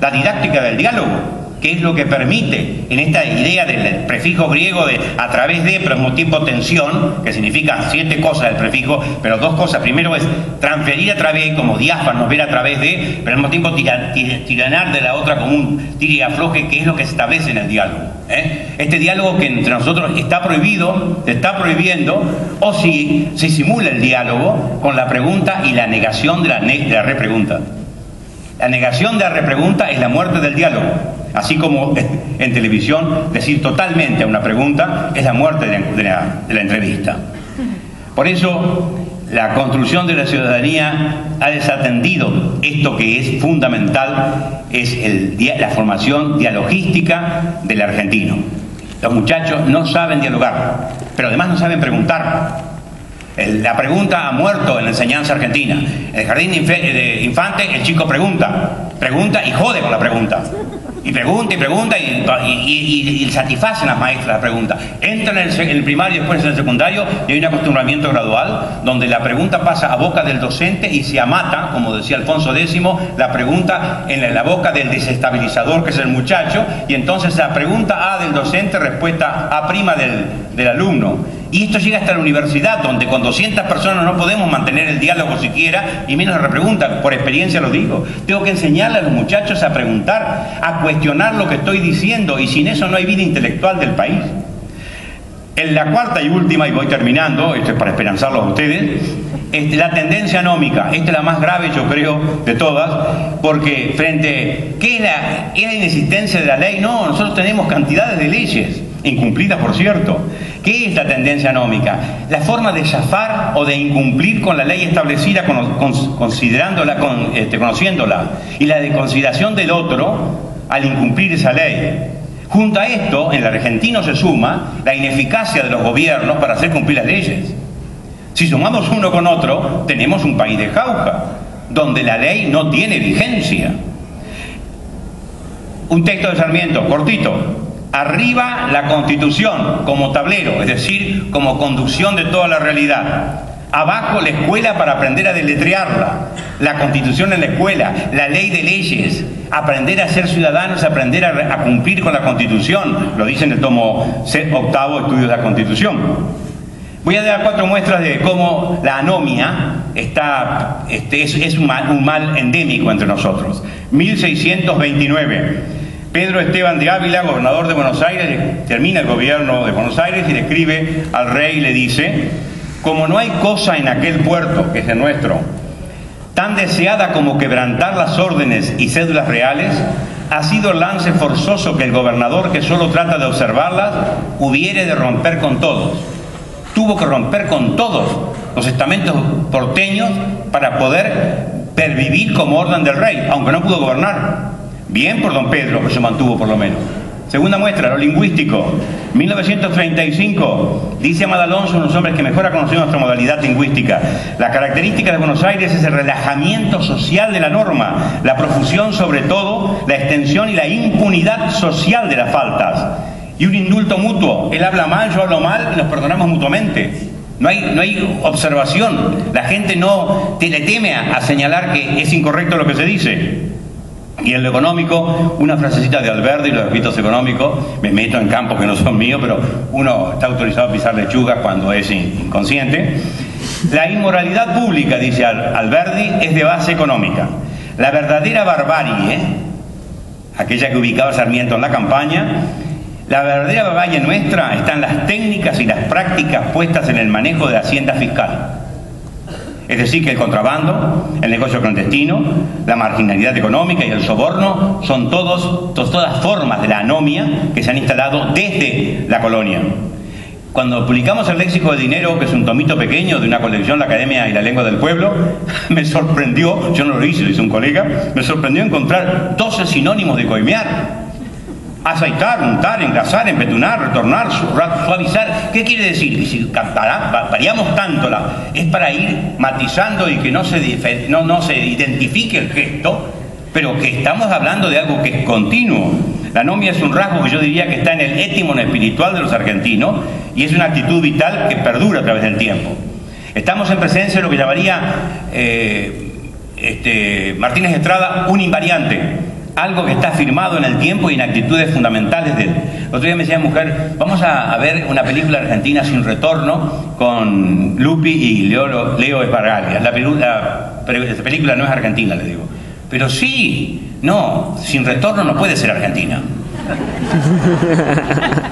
la didáctica del diálogo, que es lo que permite en esta idea del prefijo griego de a través de, pero al mismo tiempo tensión, que significa 7 cosas del prefijo, pero 2 cosas. Primero es transferir a través, como diáfanos, ver a través de, pero al mismo tiempo tiranar de la otra como un tire y afloje, que es lo que se establece en el diálogo. Este diálogo que entre nosotros está prohibido, se está prohibiendo, o si se simula el diálogo con la pregunta y la negación de la repregunta. La negación de la repregunta es la muerte del diálogo. Así como en televisión decir totalmente a una pregunta es la muerte de la entrevista. Por eso la construcción de la ciudadanía ha desatendido esto que es fundamental, es la formación dialogística del argentino. Los muchachos no saben dialogar, pero además no saben preguntar. La pregunta ha muerto en la enseñanza argentina. En el jardín de infantes el chico pregunta y jode con la pregunta. Y pregunta y satisfacen las maestras la pregunta. Entran en el primario y después en el secundario y hay un acostumbramiento gradual donde la pregunta pasa a boca del docente y se amata, como decía Alfonso X, la pregunta en la boca del desestabilizador que es el muchacho, y entonces la pregunta A del docente, respuesta A' del alumno. Y esto llega hasta la universidad, donde con 200 personas no podemos mantener el diálogo siquiera, y menos la repregunta. Por experiencia lo digo. Tengo que enseñarle a los muchachos a preguntar, a cuestionar lo que estoy diciendo, y sin eso no hay vida intelectual del país. En la cuarta y última, y voy terminando, esto es para esperanzarlos a ustedes, la tendencia anómica. Esta es la más grave, yo creo, de todas, porque frente... ¿Qué es la inexistencia de la ley? No, nosotros tenemos cantidades de leyes, incumplidas por cierto. ¿Qué es la tendencia anómica? La forma de zafar o de incumplir con la ley establecida, considerándola, conociéndola, y la desconsideración del otro al incumplir esa ley. Junto a esto, en el argentino se suma la ineficacia de los gobiernos para hacer cumplir las leyes. Si sumamos uno con otro, tenemos un país de jauja, donde la ley no tiene vigencia. Un texto de Sarmiento, cortito. Arriba la Constitución como tablero, es decir, como conducción de toda la realidad. Abajo la escuela para aprender a deletrearla, la Constitución en la escuela, la ley de leyes, aprender a ser ciudadanos, aprender a cumplir con la Constitución, lo dice en el tomo 8º, Estudios de la Constitución. Voy a dar 4 muestras de cómo la anomia es un mal endémico entre nosotros. 1629. Pedro Esteban de Ávila, gobernador de Buenos Aires, termina el gobierno de Buenos Aires y le escribe al rey y le dice: como no hay cosa en aquel puerto, que es el nuestro, tan deseada como quebrantar las órdenes y cédulas reales, ha sido el lance forzoso que el gobernador, que solo trata de observarlas, hubiere de romper con todos. Tuvo que romper con todos los estamentos porteños para poder pervivir como orden del rey, aunque no pudo gobernar. Bien por don Pedro, que se mantuvo por lo menos. Segunda muestra, lo lingüístico. 1935, dice Amado Alonso, uno de los hombres que mejor ha conocido nuestra modalidad lingüística: la característica de Buenos Aires es el relajamiento social de la norma, la profusión sobre todo, la extensión y la impunidad social de las faltas, y un indulto mutuo. Él habla mal, yo hablo mal y nos perdonamos mutuamente. No hay observación. La gente no le teme a señalar que es incorrecto lo que se dice. Y en lo económico, una frasecita de Alberdi, los escritos económicos, me meto en campos que no son míos, pero uno está autorizado a pisar lechugas cuando es inconsciente. La inmoralidad pública, dice Alberdi, es de base económica. La verdadera barbarie, aquella que ubicaba Sarmiento en la campaña, la verdadera barbarie nuestra está en las técnicas y las prácticas puestas en el manejo de la hacienda fiscal. Es decir, que el contrabando, el negocio clandestino, la marginalidad económica y el soborno son todas formas de la anomia que se han instalado desde la colonia. Cuando publicamos el léxico de dinero, que es un tomito pequeño de una colección, La Academia y la Lengua del Pueblo, me sorprendió, yo no lo hice, lo hizo un colega, me sorprendió encontrar 12 sinónimos de coimear. Aceitar, untar, engrasar, empetunar, retornar, suavizar. ¿Qué quiere decir? Que si variamos tanto, es para ir matizando y que no se identifique el gesto, pero que estamos hablando de algo que es continuo. La anomia es un rasgo que yo diría que está en el étimon espiritual de los argentinos y es una actitud vital que perdura a través del tiempo. Estamos en presencia de lo que llamaría Martínez Estrada un invariante. algo que está firmado en el tiempo y en actitudes fundamentales de él. El otro día me decía mi mujer, vamos a ver una película argentina Sin Retorno con Lupi y Leo Esbaraglia. La película no es argentina, le digo. Pero sí, no, Sin Retorno no puede ser argentina.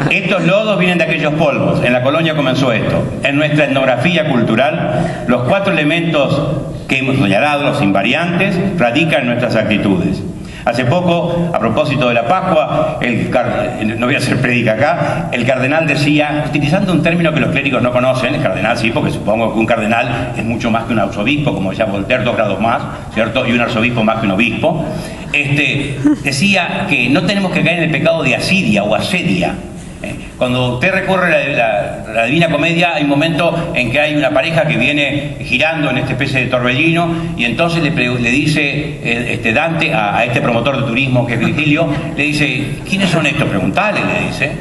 Estos lodos vienen de aquellos polvos. En la colonia comenzó esto. En nuestra etnografía cultural, los 4 elementos que hemos señalado, los invariantes, radican en nuestras actitudes. Hace poco, a propósito de la Pascua, no voy a hacer prédica acá, el cardenal decía, utilizando un término que los clérigos no conocen, el cardenal sí, porque supongo que un cardenal es mucho más que un arzobispo, como decía Voltaire, 2 grados más, ¿cierto? Y un arzobispo más que un obispo. Decía que no tenemos que caer en el pecado de asidia o asedia. Cuando usted recorre la Divina Comedia, hay un momento en que hay una pareja que viene girando en esta especie de torbellino y entonces le dice Dante a este promotor de turismo que es Virgilio, le dice, ¿quiénes son estos? Preguntale, le dice,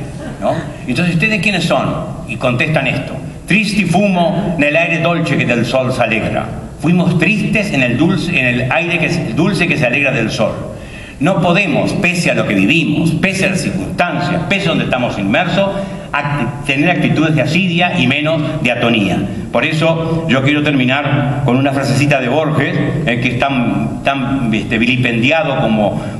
¿no? Entonces, ¿ustedes quiénes son? Y contestan esto: tristi fumo nel aire dolce que del sol se alegra. Fuimos tristes en el aire dulce que se alegra del sol. No podemos, pese a lo que vivimos, pese a las circunstancias, pese a donde estamos inmersos, tener actitudes de asidia y menos de atonía. Por eso yo quiero terminar con una frasecita de Borges, que es tan vilipendiado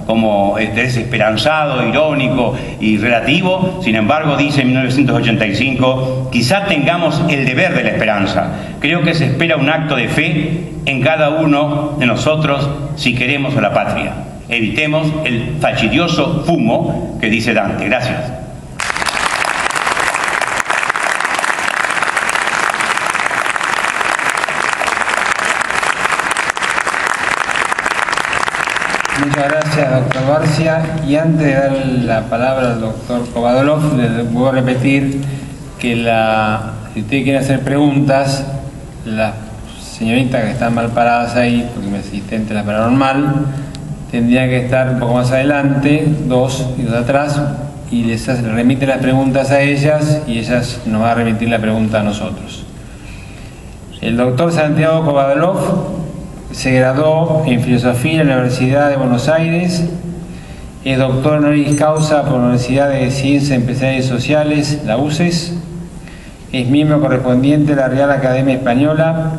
como desesperanzado, irónico y relativo. Sin embargo, dice en 1985, quizá tengamos el deber de la esperanza. Creo que se espera un acto de fe en cada uno de nosotros si queremos a la patria. Evitemos el fastidioso fumo que dice Dante. Gracias. Muchas gracias, doctor Barcia. Y antes de dar la palabra al doctor Kovadolov, les voy a repetir que si ustedes quieren hacer preguntas, las señoritas que están mal paradas ahí, porque mi asistente la pararon mal, tendrían que estar un poco más adelante, 2 y 2 atrás, y les remiten las preguntas a ellas y ellas nos van a remitir la pregunta a nosotros. El doctor Santiago Kovadolov se graduó en Filosofía en la Universidad de Buenos Aires, es doctor honoris causa por la Universidad de Ciencias Empresariales y Sociales, la UCES, es miembro correspondiente de la Real Academia Española,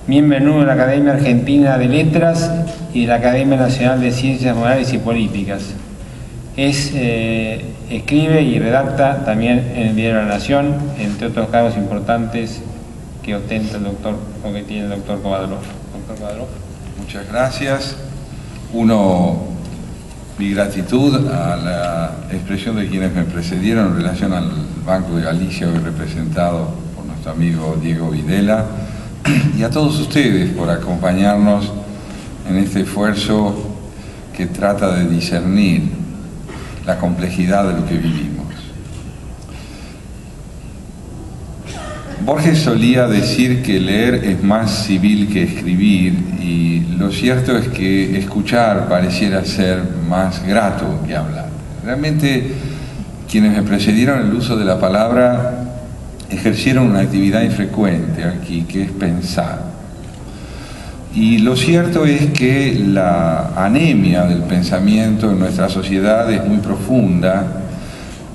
miembro nuevo de la Academia Argentina de Letras y de la Academia Nacional de Ciencias Morales y Políticas. Escribe y redacta también en el Diario de la Nación, entre otros cargos importantes que ostenta el doctor, o que tiene el doctor Kovadolov. Doctor Kovadolov. Muchas gracias. Mi gratitud a la expresión de quienes me precedieron en relación al Banco de Galicia, hoy representado por nuestro amigo Diego Videla, y a todos ustedes por acompañarnos en este esfuerzo que trata de discernir la complejidad de lo que vivimos. Borges solía decir que leer es más civil que escribir, y lo cierto es que escuchar pareciera ser más grato que hablar. Realmente quienes me precedieron en el uso de la palabra ejercieron una actividad infrecuente aquí, que es pensar. Y lo cierto es que la anemia del pensamiento en nuestra sociedad es muy profunda,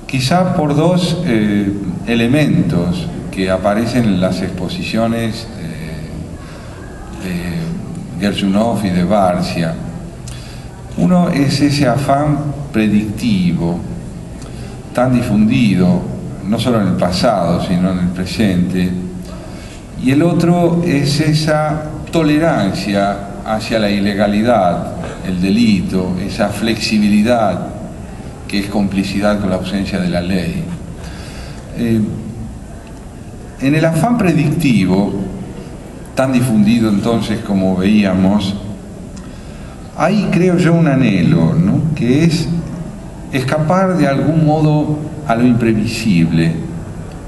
quizá por 2 elementos que aparecen en las exposiciones de Gershunov y de Barcia. Uno es ese afán predictivo tan difundido, no solo en el pasado, sino en el presente, y el otro es esa tolerancia hacia la ilegalidad, el delito, esa flexibilidad que es complicidad con la ausencia de la ley. En el afán predictivo, tan difundido entonces como veíamos, hay, creo yo, un anhelo, ¿no?, que es escapar de algún modo a lo imprevisible,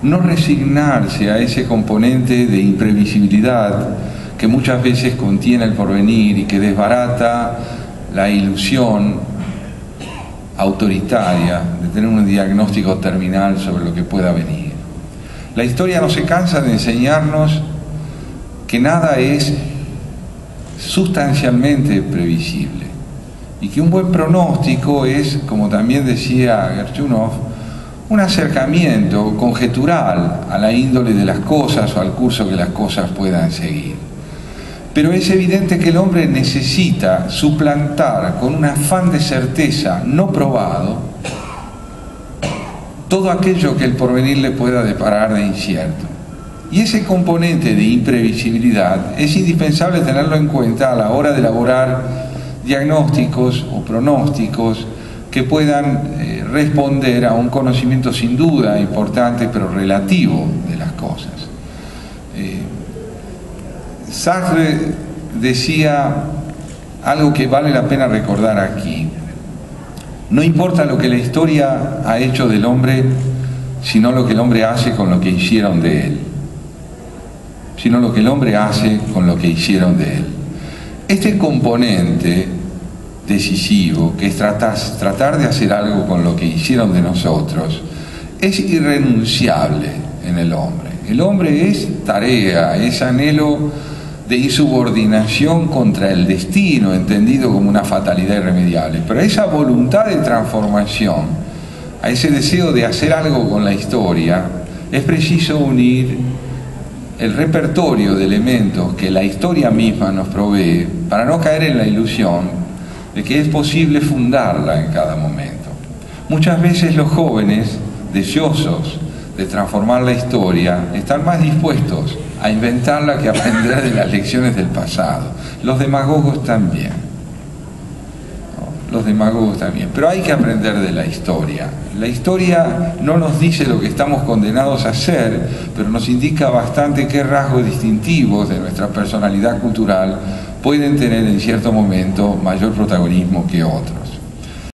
no resignarse a ese componente de imprevisibilidad que muchas veces contiene el porvenir y que desbarata la ilusión autoritaria de tener un diagnóstico terminal sobre lo que pueda venir. La historia no se cansa de enseñarnos que nada es sustancialmente previsible. y que un buen pronóstico es, como también decía Gerchunov, un acercamiento conjetural a la índole de las cosas o al curso que las cosas puedan seguir. Pero es evidente que el hombre necesita suplantar con un afán de certeza no probado todo aquello que el porvenir le pueda deparar de incierto. Y ese componente de imprevisibilidad es indispensable tenerlo en cuenta a la hora de elaborar diagnósticos o pronósticos que puedan responder a un conocimiento sin duda importante pero relativo de las cosas. Sartre decía algo que vale la pena recordar aquí: no importa lo que la historia ha hecho del hombre, sino lo que el hombre hace con lo que hicieron de él. Sino lo que el hombre hace con lo que hicieron de él. Este componente decisivo, que es tratar de hacer algo con lo que hicieron de nosotros, es irrenunciable en el hombre. El hombre es tarea, es anhelo de insubordinación contra el destino, entendido como una fatalidad irremediable. Pero a esa voluntad de transformación, a ese deseo de hacer algo con la historia, es preciso unir el repertorio de elementos que la historia misma nos provee para no caer en la ilusión de que es posible fundarla en cada momento. Muchas veces los jóvenes, deseosos de transformar la historia, están más dispuestos a inventarla que a aprender de las lecciones del pasado. Los demagogos también. Los demagogos también. Pero hay que aprender de la historia. La historia no nos dice lo que estamos condenados a hacer, pero nos indica bastante qué rasgos distintivos de nuestra personalidad cultural pueden tener en cierto momento mayor protagonismo que otros.